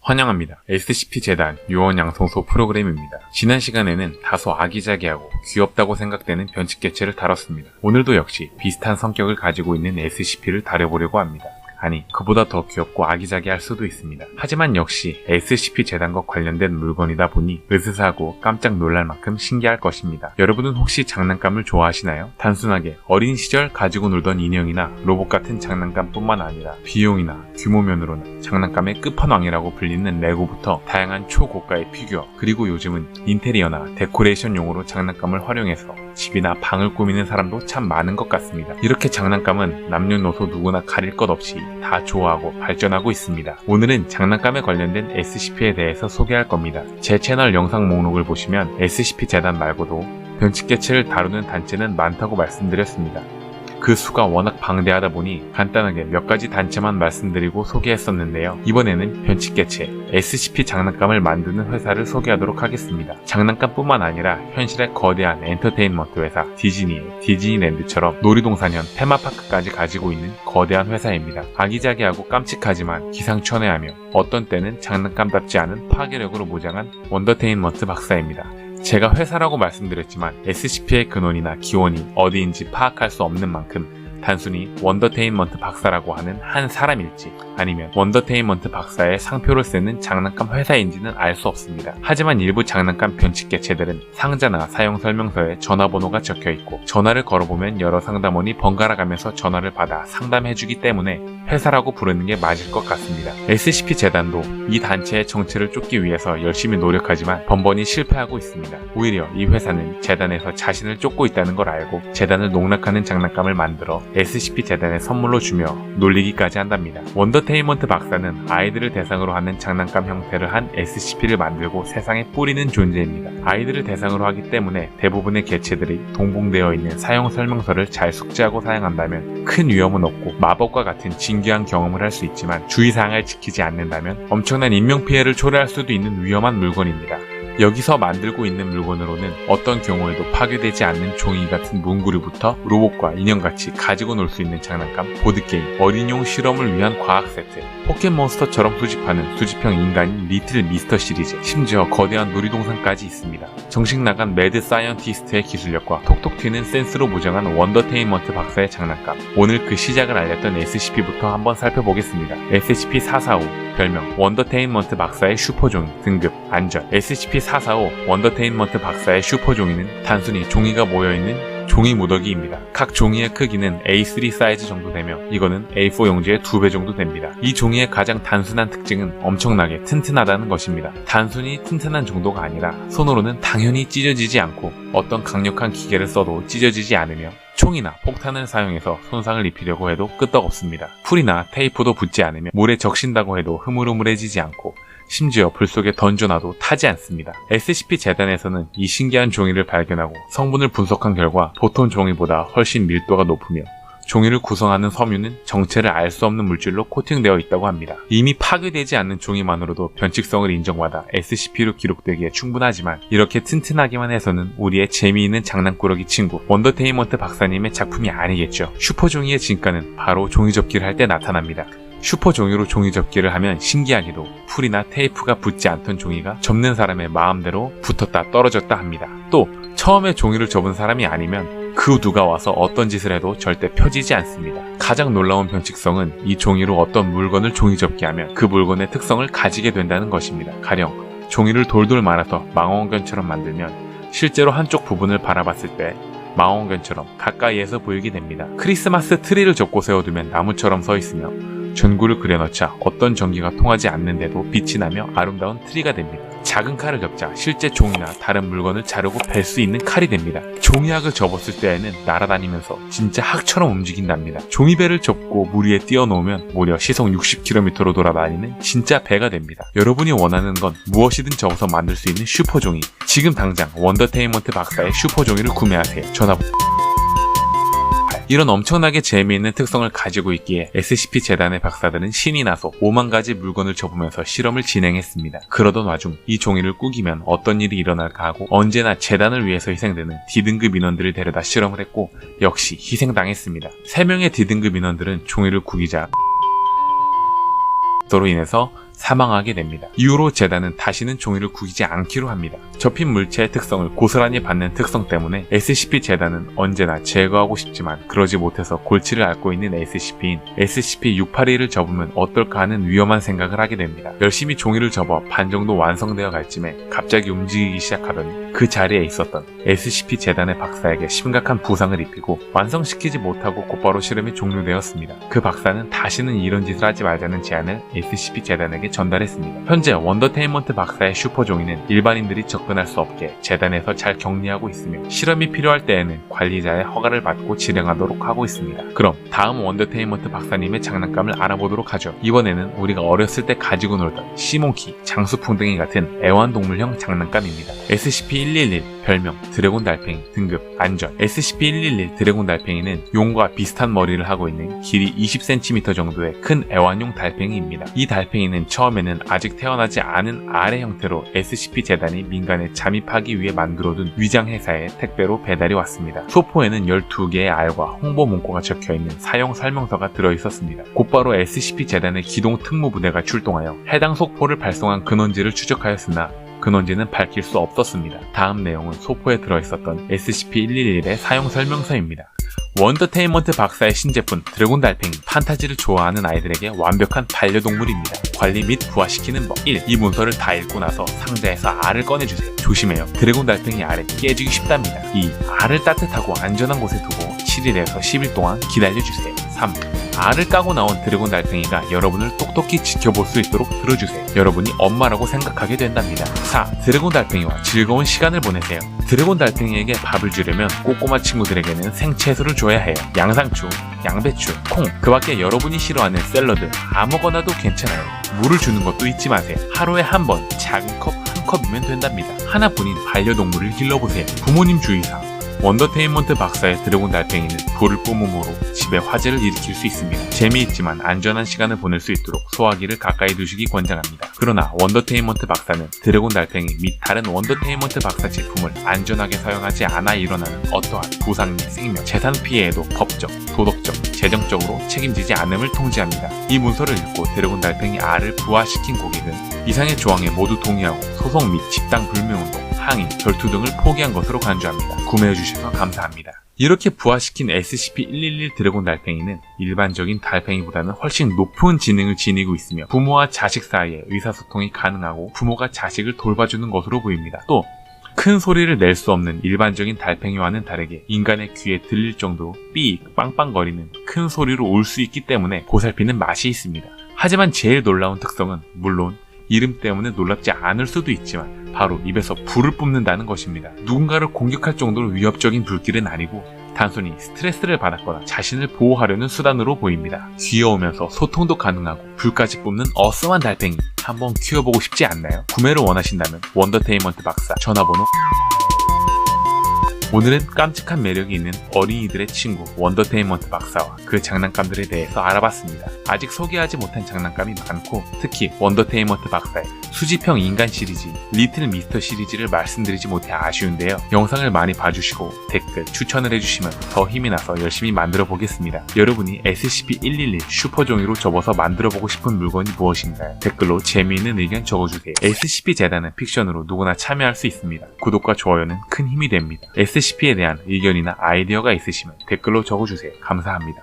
환영합니다. SCP-재단 유언양성소 프로그램입니다. 지난 시간에는 다소 아기자기하고 귀엽다고 생각되는 변칙개체를 다뤘습니다. 오늘도 역시 비슷한 성격을 가지고 있는 SCP를 다뤄보려고 합니다. 아니, 그보다 더 귀엽고 아기자기할 수도 있습니다. 하지만 역시 SCP-재단과 관련된 물건이다 보니 으스스하고 깜짝 놀랄 만큼 신기할 것입니다. 여러분은 혹시 장난감을 좋아하시나요? 단순하게 어린 시절 가지고 놀던 인형이나 로봇 같은 장난감뿐만 아니라 비용이나 규모면으로는 장난감의 끝판왕이라고 불리는 레고부터 다양한 초고가의 피규어, 그리고 요즘은 인테리어나 데코레이션용으로 장난감을 활용해서 집이나 방을 꾸미는 사람도 참 많은 것 같습니다. 이렇게 장난감은 남녀노소 누구나 가릴 것 없이 다 좋아하고 발전하고 있습니다. 오늘은 장난감에 관련된 SCP에 대해서 소개할 겁니다. 제 채널 영상 목록을 보시면 SCP-재단 말고도 변칙개체를 다루는 단체는 많다고 말씀드렸습니다. 그 수가 워낙 방대하다 보니 간단하게 몇 가지 단체만 말씀드리고 소개했었는데요. 이번에는 변칙개체, SCP 장난감을 만드는 회사를 소개하도록 하겠습니다. 장난감뿐만 아니라 현실의 거대한 엔터테인먼트 회사 디즈니의 디즈니랜드처럼 놀이동산형 테마파크까지 가지고 있는 거대한 회사입니다. 아기자기하고 깜찍하지만 기상천외하며 어떤 때는 장난감답지 않은 파괴력으로 무장한 원더테인먼트 박사입니다. 제가 회사라고 말씀드렸지만 SCP의 근원이나 기원이 어디인지 파악할 수 없는 만큼 단순히 원더테인먼트 박사라고 하는 한 사람일지 아니면 원더테인먼트 박사의 상표를 쓰는 장난감 회사인지는 알 수 없습니다. 하지만 일부 장난감 변칙개체들은 상자나 사용설명서에 전화번호가 적혀있고 전화를 걸어보면 여러 상담원이 번갈아 가면서 전화를 받아 상담해주기 때문에 회사라고 부르는 게 맞을 것 같습니다. SCP-재단도 이 단체의 정체를 쫓기 위해서 열심히 노력하지만 번번이 실패하고 있습니다. 오히려 이 회사는 재단에서 자신을 쫓고 있다는 걸 알고 재단을 농락하는 장난감을 만들어 SCP-재단에 선물로 주며 놀리기까지 한답니다. 원더테인먼트 박사는 아이들을 대상으로 하는 장난감 형태를 한 SCP를 만들고 세상에 뿌리는 존재입니다. 아이들을 대상으로 하기 때문에 대부분의 개체들이 동봉되어 있는 사용 설명서를 잘 숙지하고 사용한다면 큰 위험은 없고 마법과 같은 진귀한 경험을 할 수 있지만 주의사항을 지키지 않는다면 엄청난 인명피해를 초래할 수도 있는 위험한 물건입니다. 여기서 만들고 있는 물건으로는 어떤 경우에도 파괴되지 않는 종이 같은 문구류부터 로봇과 인형같이 가지고 놀 수 있는 장난감, 보드게임, 어린이용 실험을 위한 과학 세트, 포켓몬스터처럼 수집하는 수집형 인간인 리틀 미스터 시리즈, 심지어 거대한 놀이동산까지 있습니다. 정식 나간 매드 사이언티스트의 기술력과 톡톡 튀는 센스로 무장한 원더테인먼트 박사의 장난감. 오늘 그 시작을 알렸던 SCP부터 한번 살펴보겠습니다. SCP-445 별명 원더테인먼트 박사의 슈퍼종이, 등급 안전. SCP-445 원더테인먼트 박사의 슈퍼종이는 단순히 종이가 모여있는 종이 무더기입니다. 각 종이의 크기는 A3 사이즈 정도 되며 이거는 A4 용지의 2배 정도 됩니다. 이 종이의 가장 단순한 특징은 엄청나게 튼튼하다는 것입니다. 단순히 튼튼한 정도가 아니라 손으로는 당연히 찢어지지 않고 어떤 강력한 기계를 써도 찢어지지 않으며 총이나 폭탄을 사용해서 손상을 입히려고 해도 끄떡없습니다. 풀이나 테이프도 붙지 않으며 물에 적신다고 해도 흐물흐물해지지 않고 심지어 불 속에 던져놔도 타지 않습니다. SCP-재단에서는 이 신기한 종이를 발견하고 성분을 분석한 결과 보통 종이보다 훨씬 밀도가 높으며 종이를 구성하는 섬유는 정체를 알 수 없는 물질로 코팅되어 있다고 합니다. 이미 파괴되지 않는 종이만으로도 변칙성을 인정받아 SCP로 기록되기에 충분하지만 이렇게 튼튼하기만 해서는 우리의 재미있는 장난꾸러기 친구 원더테인먼트 박사님의 작품이 아니겠죠. 슈퍼종이의 진가는 바로 종이접기를 할 때 나타납니다. 슈퍼종이로 종이접기를 하면 신기하게도 풀이나 테이프가 붙지 않던 종이가 접는 사람의 마음대로 붙었다 떨어졌다 합니다. 또 처음에 종이를 접은 사람이 아니면 그 누가 와서 어떤 짓을 해도 절대 펴지지 않습니다. 가장 놀라운 변칙성은 이 종이로 어떤 물건을 종이접기하면 그 물건의 특성을 가지게 된다는 것입니다. 가령 종이를 돌돌 말아서 망원경처럼 만들면 실제로 한쪽 부분을 바라봤을 때 망원경처럼 가까이에서 보이게 됩니다. 크리스마스 트리를 접고 세워두면 나무처럼 서 있으며 전구를 그려넣자 어떤 전기가 통하지 않는데도 빛이 나며 아름다운 트리가 됩니다. 작은 칼을 접자 실제 종이나 다른 물건을 자르고 벨 수 있는 칼이 됩니다. 종이학을 접었을 때에는 날아다니면서 진짜 학처럼 움직인답니다. 종이배를 접고 물 위에 띄워놓으면 무려 시속 60km로 돌아다니는 진짜 배가 됩니다. 여러분이 원하는 건 무엇이든 접어서 만들 수 있는 슈퍼종이. 지금 당장 원더테인먼트 박사의 슈퍼종이를 구매하세요. 전화번호 이런 엄청나게 재미있는 특성을 가지고 있기에 SCP-재단의 박사들은 신이 나서 5만 가지 물건을 접으면서 실험을 진행했습니다. 그러던 와중 이 종이를 꾸기면 어떤 일이 일어날까 하고 언제나 재단을 위해서 희생되는 D등급 인원들을 데려다 실험을 했고 역시 희생당했습니다. 3명의 D등급 인원들은 종이를 구기자 로 인해서 사망하게 됩니다. 이후로 재단은 다시는 종이를 구기지 않기로 합니다. 접힌 물체의 특성을 고스란히 받는 특성 때문에 SCP-재단은 언제나 제거하고 싶지만 그러지 못해서 골치를 앓고 있는 SCP인 SCP-681을 접으면 어떨까 하는 위험한 생각을 하게 됩니다. 열심히 종이를 접어 반 정도 완성되어 갈 쯤에 갑자기 움직이기 시작하더니 그 자리에 있었던 SCP-재단의 박사에게 심각한 부상을 입히고 완성시키지 못하고 곧바로 실험이 종료되었습니다. 그 박사는 다시는 이런 짓을 하지 말자는 제안을 SCP-재단에게 전달했습니다. 현재 원더테인먼트 박사의 슈퍼종이는 일반인들이 접근할 수 없게 재단에서 잘 격리하고 있으며 실험이 필요할 때에는 관리자의 허가를 받고 진행하도록 하고 있습니다. 그럼 다음 원더테인먼트 박사님의 장난감을 알아보도록 하죠. 이번에는 우리가 어렸을 때 가지고 놀던 시몬키, 장수풍뎅이 같은 애완동물형 장난감입니다. SCP-111 별명 드래곤 달팽이 등급 안전 SCP-111 드래곤 달팽이는 용과 비슷한 머리를 하고 있는 길이 20cm 정도의 큰 애완용 달팽이입니다. 이 달팽이는 처음에는 아직 태어나지 않은 알의 형태로 SCP-재단이 민간에 잠입하기 위해 만들어둔 위장회사에 택배로 배달이 왔습니다. 소포에는 12개의 알과 홍보 문구가 적혀있는 사용 설명서가 들어있었습니다. 곧바로 SCP-재단의 기동 특무부대가 출동하여 해당 소포를 발송한 근원지를 추적하였으나 근원지는 밝힐 수 없었습니다. 다음 내용은 소포에 들어있었던 SCP-111의 사용 설명서입니다. 원더테인먼트 박사의 신제품 드래곤 달팽이 판타지를 좋아하는 아이들에게 완벽한 반려동물입니다. 관리 및 부화시키는 법 1. 이 문서를 다 읽고 나서 상자에서 알을 꺼내주세요. 조심해요. 드래곤 달팽이 알은 깨지기 쉽답니다. 2. 알을 따뜻하고 안전한 곳에 두고 7일에서 10일 동안 기다려주세요. 3. 알을 까고 나온 드래곤 달팽이가 여러분을 똑똑히 지켜볼 수 있도록 들어주세요. 여러분이 엄마라고 생각하게 된답니다. 4. 드래곤 달팽이와 즐거운 시간을 보내세요. 드래곤 달팽이에게 밥을 주려면 꼬꼬마 친구들에게는 생채소를 줘야 해요. 양상추, 양배추, 콩, 그 밖에 여러분이 싫어하는 샐러드 아무거나도 괜찮아요. 물을 주는 것도 잊지 마세요. 하루에 한 번 작은 컵 한 컵이면 된답니다. 하나뿐인 반려동물을 길러보세요. 부모님 주의사항 원더테인먼트 박사의 드래곤 달팽이는 불을 뿜음으로 집에 화재를 일으킬 수 있습니다. 재미있지만 안전한 시간을 보낼 수 있도록 소화기를 가까이 두시기 권장합니다. 그러나 원더테인먼트 박사는 드래곤 달팽이 및 다른 원더테인먼트 박사 제품을 안전하게 사용하지 않아 일어나는 어떠한 부상 및 생명, 재산 피해에도 법적, 도덕적, 재정적으로 책임지지 않음을 통지합니다. 이 문서를 읽고 드래곤 달팽이 알을 부화시킨 고객은 이상의 조항에 모두 동의하고 소송 및 집단 불매운동, 항의, 결투 등을 포기한 것으로 간주합니다. 구매해주셔서 감사합니다. 이렇게 부화시킨 SCP-111 드래곤 달팽이는 일반적인 달팽이보다는 훨씬 높은 지능을 지니고 있으며 부모와 자식 사이에 의사소통이 가능하고 부모가 자식을 돌봐주는 것으로 보입니다. 또 큰 소리를 낼 수 없는 일반적인 달팽이와는 다르게 인간의 귀에 들릴 정도로 삐익 빵빵거리는 큰 소리로 울 수 있기 때문에 보살피는 맛이 있습니다. 하지만 제일 놀라운 특성은 물론 이름 때문에 놀랍지 않을 수도 있지만 바로 입에서 불을 뿜는다는 것입니다. 누군가를 공격할 정도로 위협적인 불길은 아니고 단순히 스트레스를 받았거나 자신을 보호하려는 수단으로 보입니다. 귀여우면서 소통도 가능하고 불까지 뿜는 어스한 달팽이 한번 키워보고 싶지 않나요? 구매를 원하신다면 원더테인먼트 박사 전화번호 오늘은 깜찍한 매력이 있는 어린이들의 친구 원더테인먼트 박사와 그 장난감들에 대해서 알아봤습니다. 아직 소개하지 못한 장난감이 많고 특히 원더테인먼트 박사의 수집형 인간 시리즈, 리틀 미스터 시리즈를 말씀드리지 못해 아쉬운데요. 영상을 많이 봐주시고 댓글, 추천을 해주시면 더 힘이 나서 열심히 만들어 보겠습니다. 여러분이 SCP-111 슈퍼종이로 접어서 만들어 보고 싶은 물건이 무엇인가요? 댓글로 재미있는 의견 적어주세요. SCP-재단은 픽션으로 누구나 참여할 수 있습니다. 구독과 좋아요는 큰 힘이 됩니다. SCP에 대한 의견이나 아이디어가 있으시면 댓글로 적어주세요. 감사합니다.